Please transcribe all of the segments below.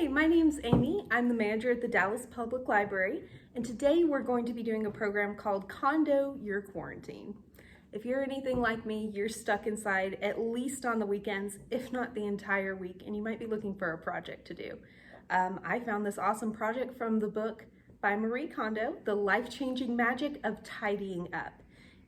Hi, my name's Amy. I'm the manager at the Dallas Public Library, and today we're going to be doing a program called Kondo Your Quarantine. If you're anything like me, you're stuck inside at least on the weekends, if not the entire week, and you might be looking for a project to do. I found this awesome project from the book by Marie Kondo, The Life-Changing Magic of Tidying Up.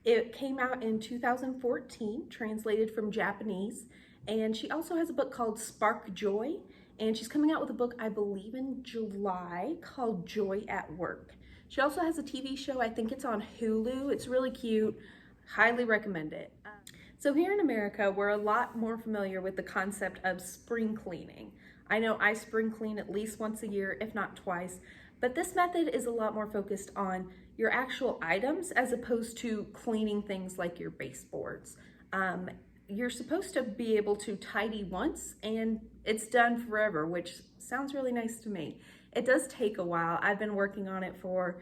It came out in 2014, translated from Japanese, and she also has a book called Spark Joy, and she's coming out with a book, I believe in July, called Joy at Work. She also has a TV show, I think it's on Hulu. It's really cute, highly recommend it. So here in America, we're a lot more familiar with the concept of spring cleaning. I know I spring clean at least once a year, if not twice, but this method is a lot more focused on your actual items as opposed to cleaning things like your baseboards. You're supposed to be able to tidy once and it's done forever, which sounds really nice to me. It does take a while. I've been working on it for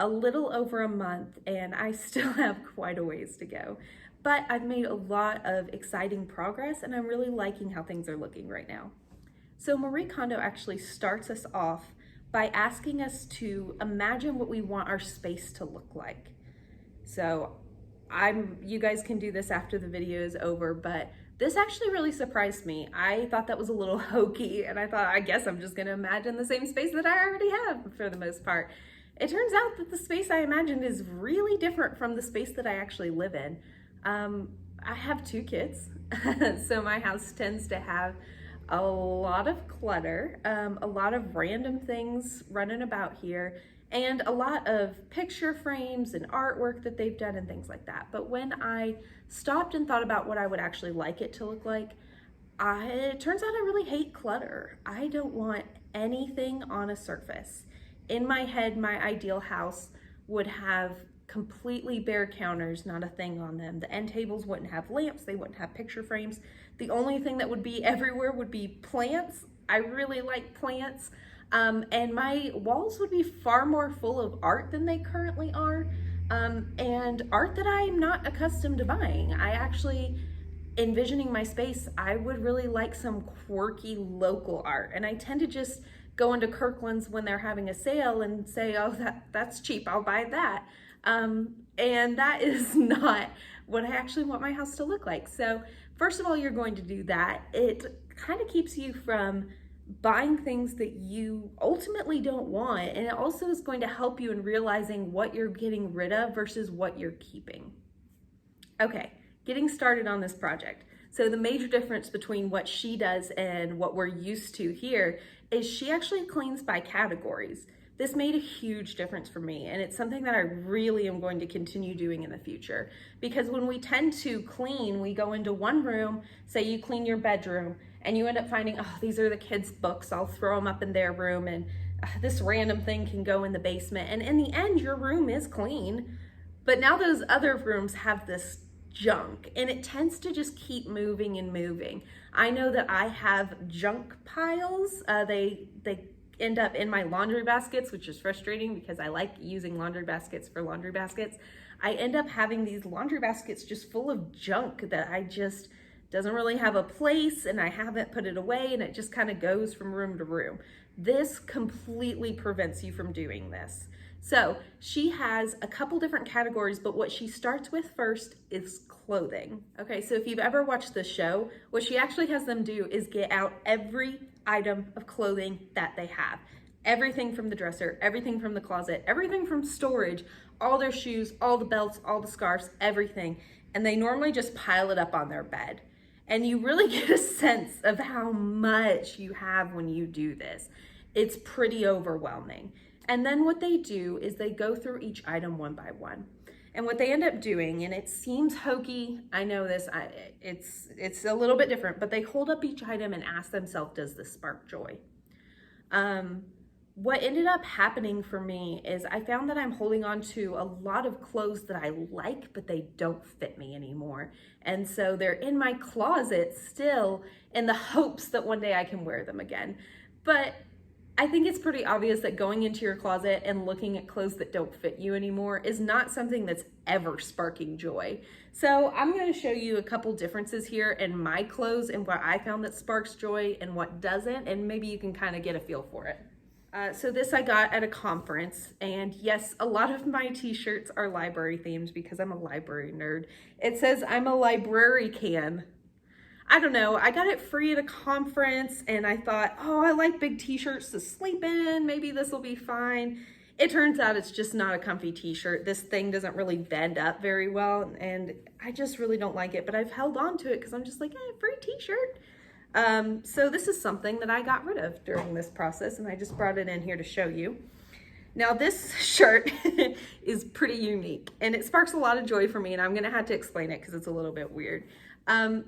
a little over a month and I still have quite a ways to go. But I've made a lot of exciting progress and I'm really liking how things are looking right now. So Marie Kondo actually starts us off by asking us to imagine what we want our space to look like. So you guys can do this after the video is over, but this actually really surprised me. I thought that was a little hokey and I thought, I guess I'm just gonna imagine the same space that I already have for the most part. It turns out that the space I imagined is really different from the space that I actually live in. I have 2 kids, so my house tends to have a lot of clutter, a lot of random things running about here, and a lot of picture frames and artwork that they've done and things like that. But when I stopped and thought about what I would actually like it to look like, it turns out I really hate clutter. I don't want anything on a surface. In my head, my ideal house would have completely bare counters, not a thing on them. The end tables wouldn't have lamps, they wouldn't have picture frames. The only thing that would be everywhere would be plants. I really like plants. And my walls would be far more full of art than they currently are, and art that I'm not accustomed to buying. I actually, envisioning my space, I would really like some quirky local art, and I tend to just go into Kirkland's when they're having a sale and say, oh, that's cheap, I'll buy that. And that is not what I actually want my house to look like. So first of all, you're going to do that. It kind of keeps you from buying things that you ultimately don't want, and it also is going to help you in realizing what you're getting rid of versus what you're keeping. Okay, getting started on this project. So the major difference between what she does and what we're used to here is she actually cleans by categories. This made a huge difference for me, and it's something that I really am going to continue doing in the future, because when we tend to clean, we go into one room, say you clean your bedroom, and you end up finding, oh, these are the kids' books, I'll throw them up in their room, and this random thing can go in the basement. And in the end, your room is clean, but now those other rooms have this junk, and it tends to just keep moving and moving. I know that I have junk piles. They end up in my laundry baskets, which is frustrating because I like using laundry baskets for laundry baskets. I end up having these laundry baskets just full of junk that I just doesn't really have a place, and I haven't put it away, and it just kind of goes from room to room. This completely prevents you from doing this. So she has a couple different categories, but what she starts with first is clothing. Okay, so if you've ever watched the show, what she actually has them do is get out every item of clothing that they have. Everything from the dresser, everything from the closet, everything from storage, all their shoes, all the belts, all the scarves, everything. And they normally just pile it up on their bed. And you really get a sense of how much you have when you do this. It's pretty overwhelming. And then what they do is they go through each item one by one. And what they end up doing, and it seems hokey, I know this, it's a little bit different, but they hold up each item and ask themselves, does this spark joy? What ended up happening for me is I found that I'm holding on to a lot of clothes that I like, but they don't fit me anymore. And so they're in my closet still in the hopes that one day I can wear them again. But I think it's pretty obvious that going into your closet and looking at clothes that don't fit you anymore is not something that's ever sparking joy. So I'm going to show you a couple differences here in my clothes and what I found that sparks joy and what doesn't, and maybe you can kind of get a feel for it. So this I got at a conference, and yes, a lot of my t-shirts are library themed because I'm a library nerd. It says I'm a library can. I don't know, I got it free at a conference and I thought, oh, I like big t-shirts to sleep in, maybe this will be fine. It turns out it's just not a comfy t-shirt. This thing doesn't really bend up very well and I just really don't like it, but I've held on to it because I'm just like, free t-shirt. So this is something that I got rid of during this process and I just brought it in here to show you. Now this shirt is pretty unique and it sparks a lot of joy for me, and I'm gonna have to explain it because it's a little bit weird.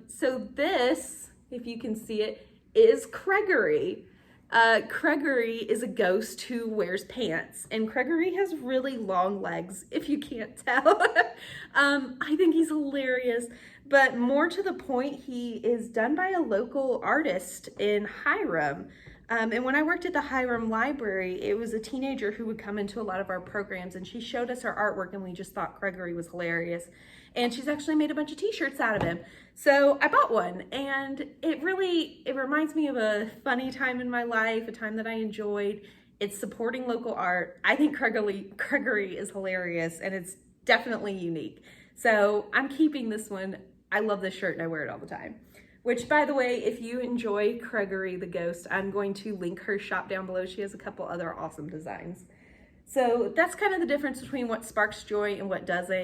So this, if you can see it, is Gregory. Gregory is a ghost who wears pants, and Gregory has really long legs, if you can't tell. I think he's hilarious, but more to the point, he is done by a local artist in Hiram. And when I worked at the Hiram Library, it was a teenager who would come into a lot of our programs, and she showed us her artwork, and we just thought Gregory was hilarious. And she's actually made a bunch of t-shirts out of him. So I bought one, and it reminds me of a funny time in my life, a time that I enjoyed. It's supporting local art. I think Gregory is hilarious, and it's definitely unique. So I'm keeping this one. I love this shirt, and I wear it all the time. Which, by the way, if you enjoy Gregory the Ghost, I'm going to link her shop down below. She has a couple other awesome designs. So that's kind of the difference between what sparks joy and what doesn't.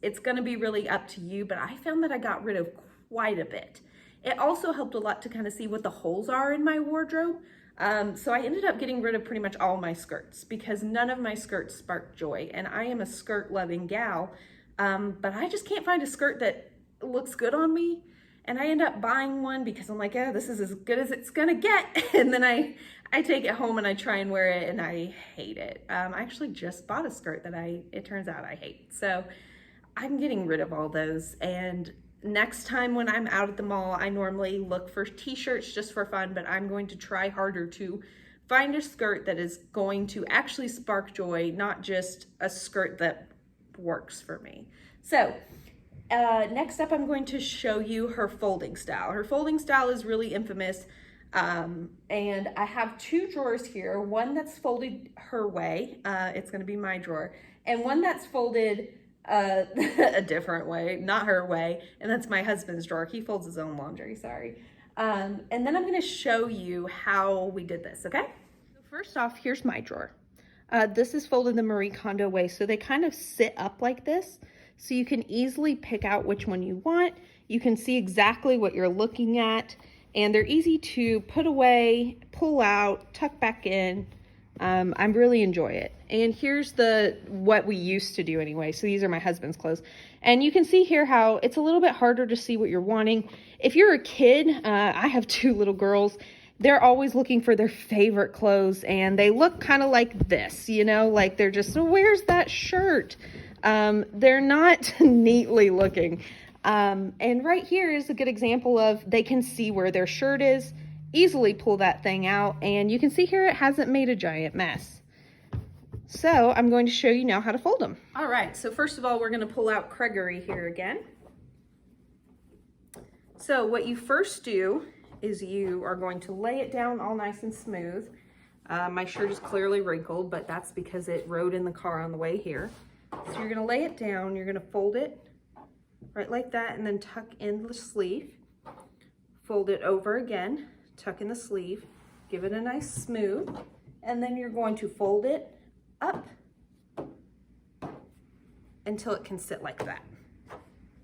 It's going to be really up to you, but I found that I got rid of quite a bit. It also helped a lot to kind of see what the holes are in my wardrobe. So I ended up getting rid of pretty much all my skirts because none of my skirts spark joy, and I am a skirt loving gal, but I just can't find a skirt that looks good on me. And I end up buying one because I'm like, yeah, this is as good as it's gonna get. And then I take it home and I try and wear it and I hate it. I actually just bought a skirt that it turns out I hate. So I'm getting rid of all those. And next time when I'm out at the mall, I normally look for t-shirts just for fun, but I'm going to try harder to find a skirt that is going to actually spark joy, not just a skirt that works for me. So next up, I'm going to show you her folding style. Her folding style is really infamous, and I have two drawers here. One that's folded her way, it's going to be my drawer, and one that's folded a different way, not her way, and that's my husband's drawer. He folds his own laundry, sorry. And then I'm going to show you how we did this, okay? So first off, here's my drawer. This is folded the Marie Kondo way, so they kind of sit up like this. So you can easily pick out which one you want. You can see exactly what you're looking at, and they're easy to put away, pull out, tuck back in. I really enjoy it. And here's what we used to do anyway. So these are my husband's clothes. And you can see here how it's a little bit harder to see what you're wanting. If you're a kid, I have two little girls. They're always looking for their favorite clothes, and they look kind of like this, you know, like they're just, oh, where's that shirt? They're not neatly looking. And right here is a good example of they can see where their shirt is, easily pull that thing out, and you can see here it hasn't made a giant mess. So I'm going to show you now how to fold them. All right, so first of all, we're going to pull out Gregory here again. So what you first do is you are going to lay it down all nice and smooth. My shirt is clearly wrinkled, but that's because it rode in the car on the way here. So you're gonna lay it down, you're gonna fold it right like that, and then tuck in the sleeve. Fold it over again, tuck in the sleeve, give it a nice smooth, and then you're going to fold it up until it can sit like that.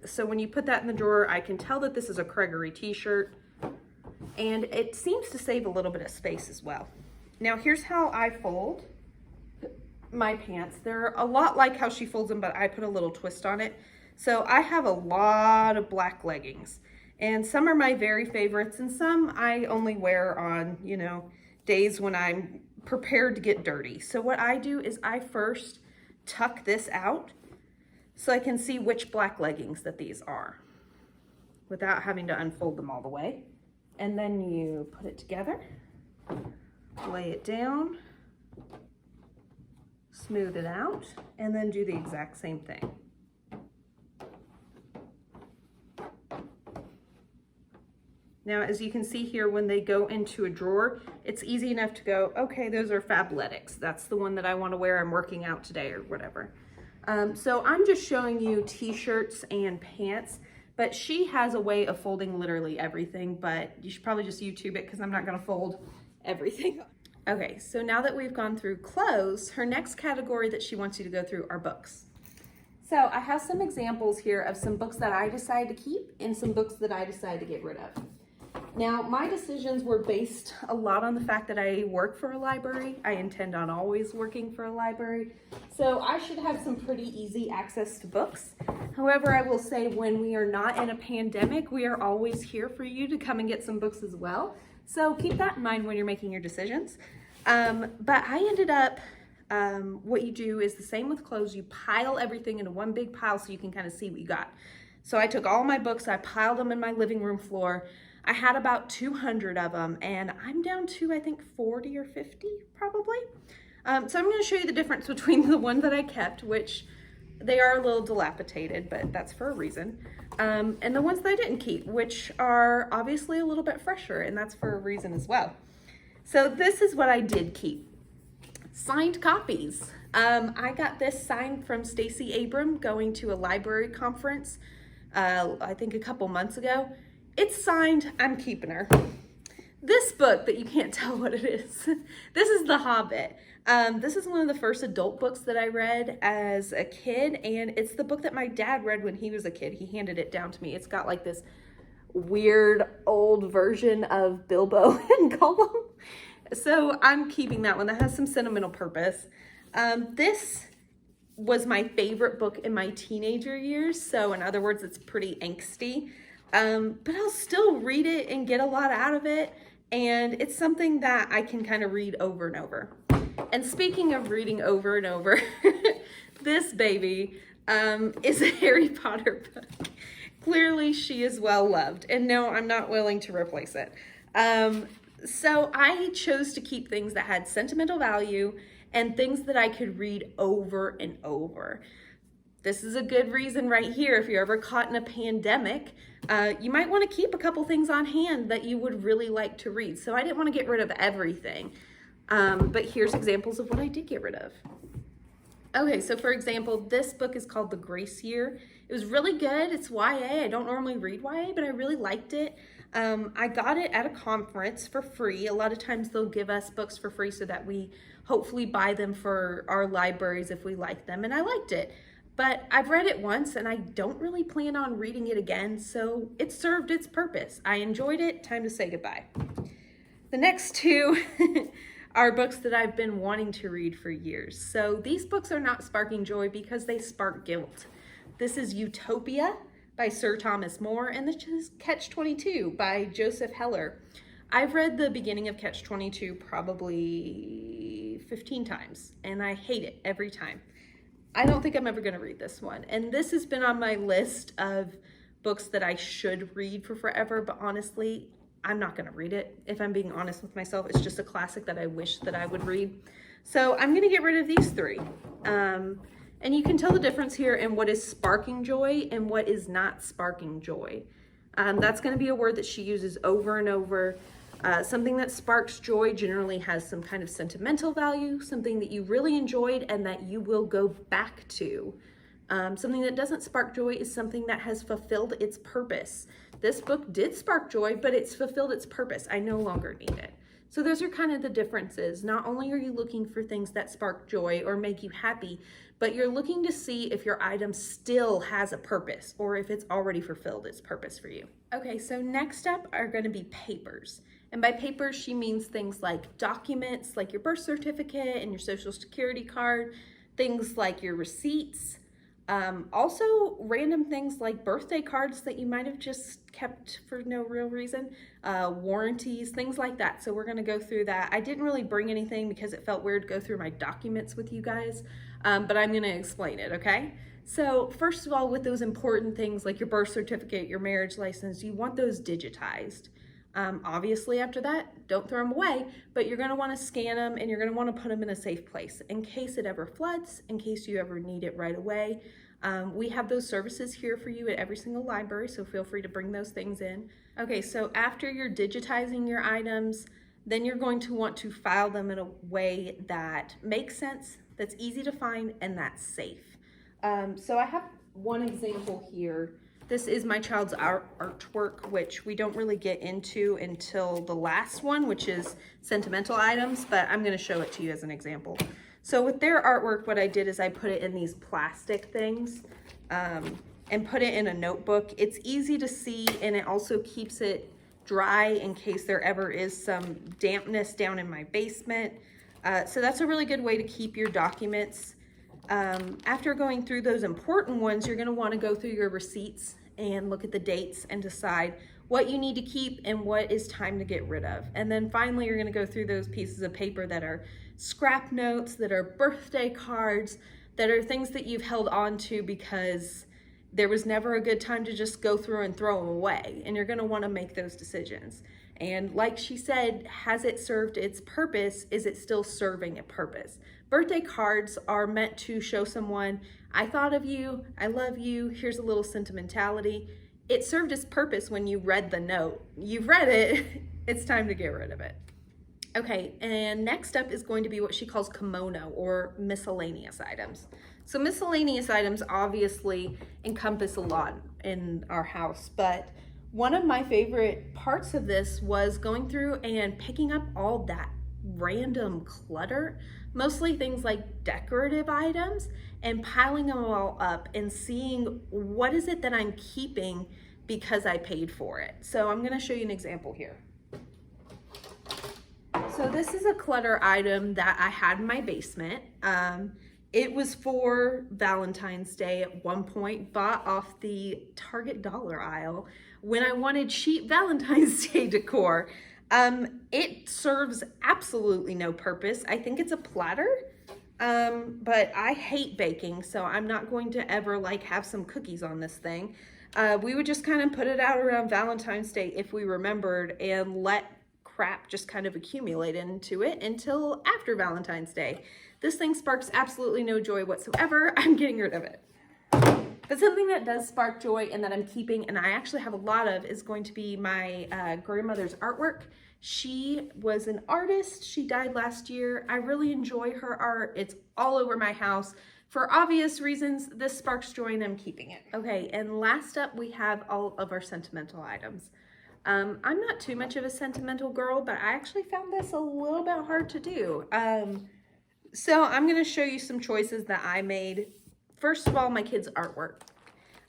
So when you put that in the drawer, I can tell that this is a Gregory t-shirt, and it seems to save a little bit of space as well. Now here's how I fold my pants. They're a lot like how she folds them, but I put a little twist on it. So I have a lot of black leggings, and some are my very favorites, and some I only wear on, you know, days when I'm prepared to get dirty. So what I do is I first tuck this out so I can see which black leggings that these are without having to unfold them all the way. And then you put it together lay it down, smooth it out, and then do the exact same thing. Now, as you can see here, when they go into a drawer, it's easy enough to go, okay, those are Fabletics. That's the one that I want to wear. I'm working out today or whatever. So I'm just showing you t-shirts and pants, but she has a way of folding literally everything, but you should probably just YouTube it because I'm not going to fold everything. Okay, so now that we've gone through clothes, her next category that she wants you to go through are books. So I have some examples here of some books that I decided to keep and some books that I decided to get rid of. Now, my decisions were based a lot on the fact that I work for a library. I intend on always working for a library. So I should have some pretty easy access to books. However, I will say when we are not in a pandemic, we are always here for you to come and get some books as well. So keep that in mind when you're making your decisions. But I ended up, what you do is the same with clothes. You pile everything into one big pile so you can kind of see what you got. So I took all my books, I piled them in my living room floor. I had about 200 of them, and I'm down to, I think, 40 or 50 probably. So I'm going to show you the difference between the one that I kept, which they are a little dilapidated, but that's for a reason, and the ones that I didn't keep, which are obviously a little bit fresher, and that's for a reason as well. So this is what I did keep. Signed copies. I got this signed from Stacey Abram going to a library conference, I think a couple months ago. It's signed, I'm keeping her. This book that you can't tell what it is, this is The Hobbit. This is one of the first adult books that I read as a kid, and it's the book that my dad read when he was a kid. He handed it down to me. It's got like this weird old version of Bilbo and Gollum. So I'm keeping that one. That has some sentimental purpose. This was my favorite book in my teenager years. So in other words, it's pretty angsty. But I'll still read it and get a lot out of it. And it's something that I can kind of read over and over. And speaking of reading over and over, this baby is a Harry Potter book. Clearly she is well loved. And no, I'm not willing to replace it. So I chose to keep things that had sentimental value and things that I could read over and over. This is a good reason right here. If you're ever caught in a pandemic, you might want to keep a couple things on hand that you would really like to read. So I didn't want to get rid of everything. But here's examples of what I did get rid of. Okay, so for example, this book is called The Grace Year. It was really good. It's YA. I don't normally read YA, but I really liked it. I got it at a conference for free. A lot of times they'll give us books for free so that we hopefully buy them for our libraries if we like them, and I liked it. But I've read it once and I don't really plan on reading it again, so it served its purpose. I enjoyed it. Time to say goodbye. The next two are books that I've been wanting to read for years. So these books are not sparking joy because they spark guilt. This is Utopia by Sir Thomas More, and this is Catch-22 by Joseph Heller. I've read the beginning of Catch-22 probably 15 times, and I hate it every time. I don't think I'm ever going to read this one. And this has been on my list of books that I should read for forever, but honestly, I'm not going to read it. If I'm being honest with myself, it's just a classic that I wish that I would read. So I'm going to get rid of these three. And you can tell the difference here in what is sparking joy and what is not sparking joy. That's going to be a word that she uses over and over. Something that sparks joy generally has some kind of sentimental value, something that you really enjoyed and that you will go back to. Something that doesn't spark joy is something that has fulfilled its purpose. This book did spark joy, but it's fulfilled its purpose. I no longer need it. So those are kind of the differences. Not only are you looking for things that spark joy or make you happy, but you're looking to see if your item still has a purpose or if it's already fulfilled its purpose for you. Okay, so next up are going to be papers. And by papers, she means things like documents, like your birth certificate and your social security card, things like your receipts, also random things like birthday cards that you might have just kept for no real reason, warranties, things like that. So we're going to go through that. I didn't really bring anything because it felt weird to go through my documents with you guys, but I'm going to explain it, okay? So first of all, with those important things like your birth certificate, your marriage license, you want those digitized. Obviously after that, don't throw them away, but you're gonna wanna scan them and you're gonna wanna put them in a safe place in case it ever floods, in case you ever need it right away. We have those services here for you at every single library, so feel free to bring those things in. Okay, so after you're digitizing your items, then you're going to want to file them in a way that makes sense, that's easy to find, and that's safe. So I have one example here. This is my child's artwork, which we don't really get into until the last one, which is sentimental items, but I'm gonna show it to you as an example. So with their artwork, what I did is I put it in these plastic things and put it in a notebook. It's easy to see, and it also keeps it dry in case there ever is some dampness down in my basement. So that's a really good way to keep your documents. After going through those important ones, you're gonna wanna go through your receipts and look at the dates and decide what you need to keep and what is time to get rid of. And then finally, you're gonna go through those pieces of paper that are scrap notes, that are birthday cards, that are things that you've held on to because there was never a good time to just go through and throw them away. And you're gonna wanna make those decisions. And like she said, has it served its purpose? Is it still serving a purpose? Birthday cards are meant to show someone, I thought of you, I love you, here's a little sentimentality. It served its purpose when you read the note. You've read it, it's time to get rid of it. Okay, and next up is going to be what she calls kimono or miscellaneous items. So miscellaneous items obviously encompass a lot in our house, but one of my favorite parts of this was going through and picking up all that random clutter, mostly things like decorative items, and piling them all up and seeing what is it that I'm keeping because I paid for it. So I'm gonna show you an example here. So this is a clutter item that I had in my basement. It was for Valentine's Day at one point, bought off the Target dollar aisle when I wanted cheap Valentine's Day decor. It serves absolutely no purpose. I think it's a platter, but I hate baking, so I'm not going to ever like have some cookies on this thing. We would just kind of put it out around Valentine's Day if we remembered and let crap just kind of accumulate into it until after Valentine's Day. This thing sparks absolutely no joy whatsoever. I'm getting rid of it. But something that does spark joy and that I'm keeping, and I actually have a lot of, is going to be my grandmother's artwork. She was an artist. She died last year. I really enjoy her art. It's all over my house. For obvious reasons, this sparks joy and I'm keeping it. Okay, and last up we have all of our sentimental items. I'm not too much of a sentimental girl, but I actually found this a little bit hard to do. So I'm gonna show you some choices that I made. First of all, my kids' artwork.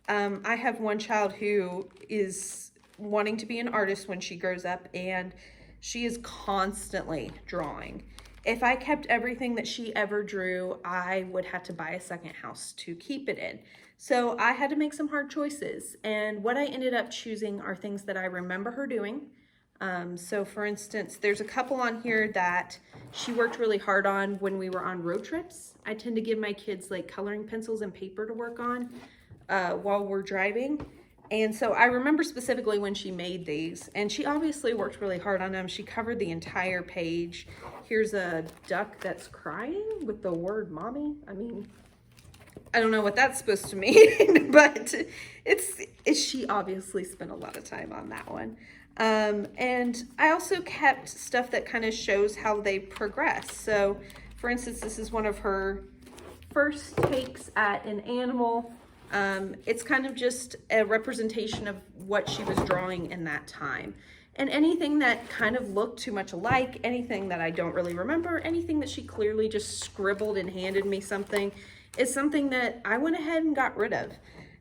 I have one child who is wanting to be an artist when she grows up, and she is constantly drawing. If I kept everything that she ever drew, I would have to buy a second house to keep it in. So I had to make some hard choices, and what I ended up choosing are things that I remember her doing. So for instance, there's a couple on here that she worked really hard on when we were on road trips. I tend to give my kids like coloring pencils and paper to work on while we're driving. And so I remember specifically when she made these, and she obviously worked really hard on them. She covered the entire page. Here's a duck that's crying with the word mommy. I mean, I don't know what that's supposed to mean, but she obviously spent a lot of time on that one. And I also kept stuff that kind of shows how they progress. So for instance, this is one of her first takes at an animal. It's kind of just a representation of what she was drawing in that time. And anything that kind of looked too much alike, anything that I don't really remember, anything that she clearly just scribbled and handed me something, is something that I went ahead and got rid of.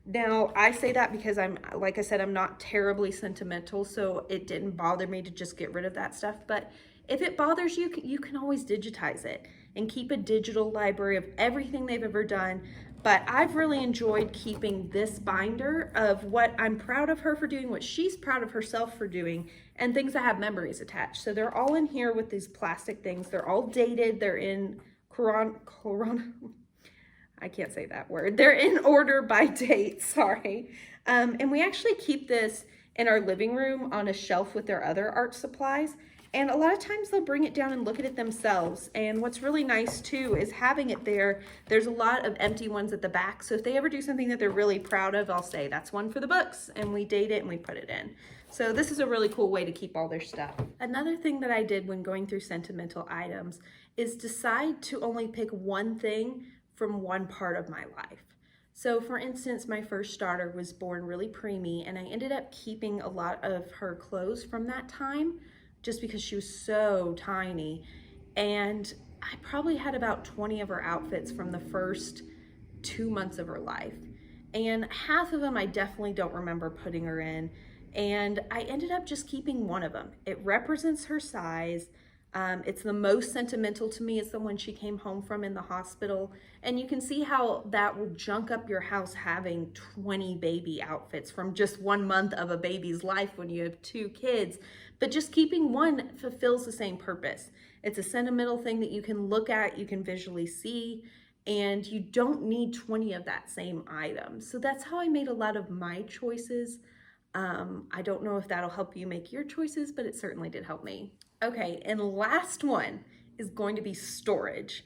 Now, I say that because like I said, I'm not terribly sentimental, so it didn't bother me to just get rid of that stuff. But if it bothers you, you can always digitize it and keep a digital library of everything they've ever done. But I've really enjoyed keeping this binder of what I'm proud of her for doing, what she's proud of herself for doing, and things that have memories attached. So they're all in here with these plastic things. They're all dated. They're in I can't say that word. They're in order by date, sorry. And we actually keep this in our living room on a shelf with their other art supplies. And a lot of times they'll bring it down and look at it themselves. And what's really nice too is having it there. There's a lot of empty ones at the back. So if they ever do something that they're really proud of, I'll say, that's one for the books. And we date it and we put it in. So this is a really cool way to keep all their stuff. Another thing that I did when going through sentimental items is decide to only pick one thing from one part of my life. So for instance, my first daughter was born really preemie, and I ended up keeping a lot of her clothes from that time just because she was so tiny. And I probably had about 20 of her outfits from the first 2 months of her life. And half of them I definitely don't remember putting her in. And I ended up just keeping one of them. It represents her size. It's the most sentimental to me. It's the one she came home from in the hospital. And you can see how that will junk up your house having 20 baby outfits from just 1 month of a baby's life when you have 2 kids. But just keeping one fulfills the same purpose. It's a sentimental thing that you can look at, you can visually see, and you don't need 20 of that same item. So that's how I made a lot of my choices. I don't know if that'll help you make your choices, but it certainly did help me. Okay, and last one is going to be storage.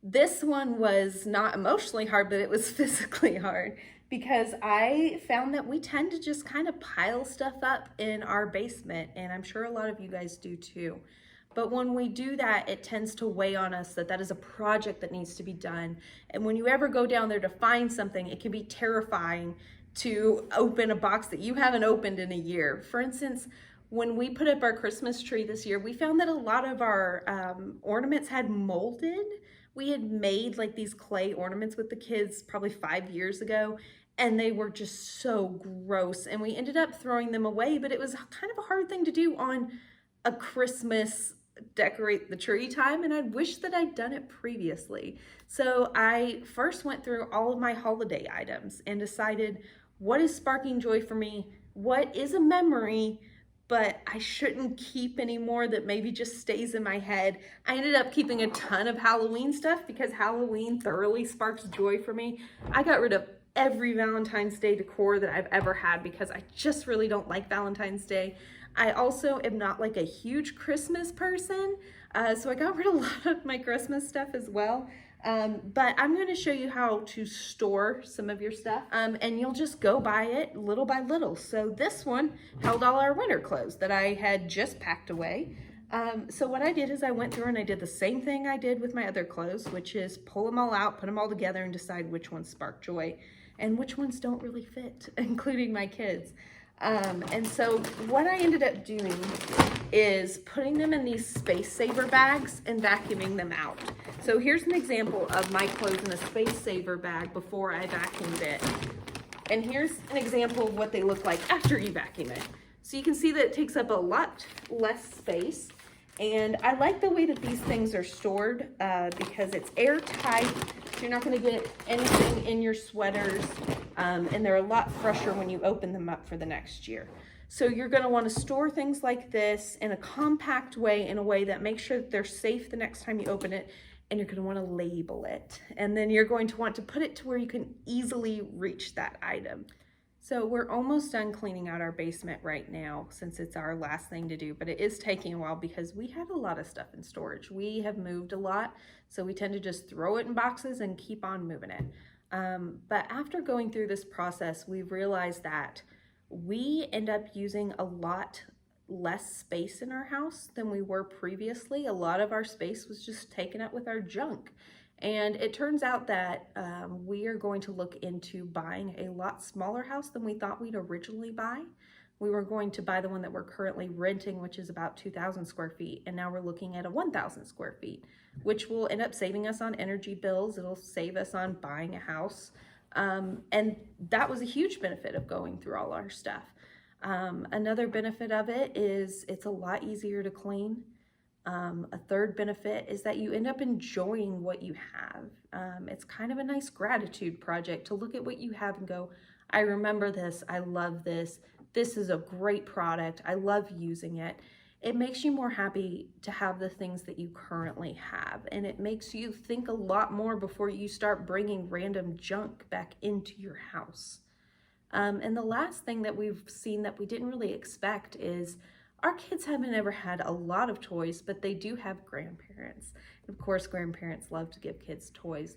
This one was not emotionally hard, but it was physically hard because I found that we tend to just kind of pile stuff up in our basement, and I'm sure a lot of you guys do too. But when we do that, it tends to weigh on us that is a project that needs to be done. And when you ever go down there to find something, it can be terrifying to open a box that you haven't opened in a year. For instance, when we put up our Christmas tree this year, we found that a lot of our ornaments had molded. We had made like these clay ornaments with the kids probably 5 years ago, and they were just so gross. And we ended up throwing them away, but it was kind of a hard thing to do on a Christmas decorate the tree time, and I wish that I'd done it previously. So I first went through all of my holiday items and decided what is sparking joy for me, what is a memory, but I shouldn't keep anymore that maybe just stays in my head. I ended up keeping a ton of Halloween stuff because Halloween thoroughly sparks joy for me. I got rid of every Valentine's Day decor that I've ever had because I just really don't like Valentine's Day. I also am not like a huge Christmas person, so I got rid of a lot of my Christmas stuff as well. But I'm going to show you how to store some of your stuff, and you'll just go by it little by little. So this one held all our winter clothes that I had just packed away. So what I did is I went through and I did the same thing I did with my other clothes, which is pull them all out, put them all together, and decide which ones spark joy and which ones don't really fit, including my kids. And so what I ended up doing is putting them in these space saver bags and vacuuming them out. So here's an example of my clothes in a space saver bag before I vacuumed it. And here's an example of what they look like after you vacuum it. So you can see that it takes up a lot less space. And I like the way that these things are stored because it's airtight. So you're not going to get anything in your sweaters. And they're a lot fresher when you open them up for the next year. So you're going to want to store things like this in a compact way, in a way that makes sure that they're safe the next time you open it, and you're going to want to label it. And then you're going to want to put it to where you can easily reach that item. So we're almost done cleaning out our basement right now since it's our last thing to do, but it is taking a while because we have a lot of stuff in storage. We have moved a lot, so we tend to just throw it in boxes and keep on moving it. But after going through this process, we've realized that we end up using a lot less space in our house than we were previously. A lot of our space was just taken up with our junk. And it turns out that we are going to look into buying a lot smaller house than we thought we'd originally buy. We were going to buy the one that we're currently renting, which is about 2,000 square feet. And now we're looking at a 1,000 square feet, which will end up saving us on energy bills. It'll save us on buying a house. And that was a huge benefit of going through all our stuff. Another benefit of it is it's a lot easier to clean. A third benefit is that you end up enjoying what you have. It's kind of a nice gratitude project to look at what you have and go, I remember this, I love this, this is a great product, I love using it. It makes you more happy to have the things that you currently have, and it makes you think a lot more before you start bringing random junk back into your house. And the last thing that we've seen that we didn't really expect is our kids haven't ever had a lot of toys, but they do have grandparents. Of course, grandparents love to give kids toys.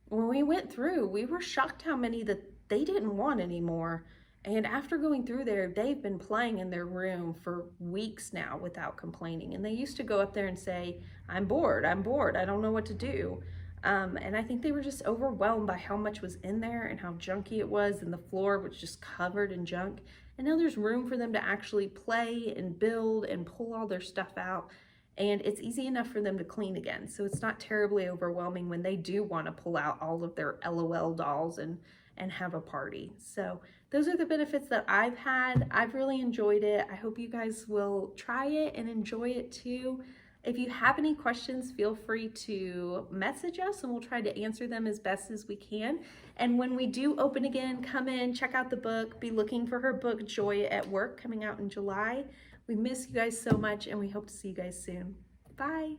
When we went through, we were shocked how many that they didn't want anymore. And after going through there, they've been playing in their room for weeks now without complaining. And they used to go up there and say, I'm bored, I don't know what to do. And I think they were just overwhelmed by how much was in there and how junky it was, and the floor was just covered in junk. And now there's room for them to actually play and build and pull all their stuff out. And it's easy enough for them to clean again. So it's not terribly overwhelming when they do want to pull out all of their LOL dolls and have a party. So those are the benefits that I've had. I've really enjoyed it. I hope you guys will try it and enjoy it too. If you have any questions, feel free to message us and we'll try to answer them as best as we can. And when we do open again, come in, check out the book, be looking for her book, Joy at Work, coming out in July. We miss you guys so much and we hope to see you guys soon. Bye.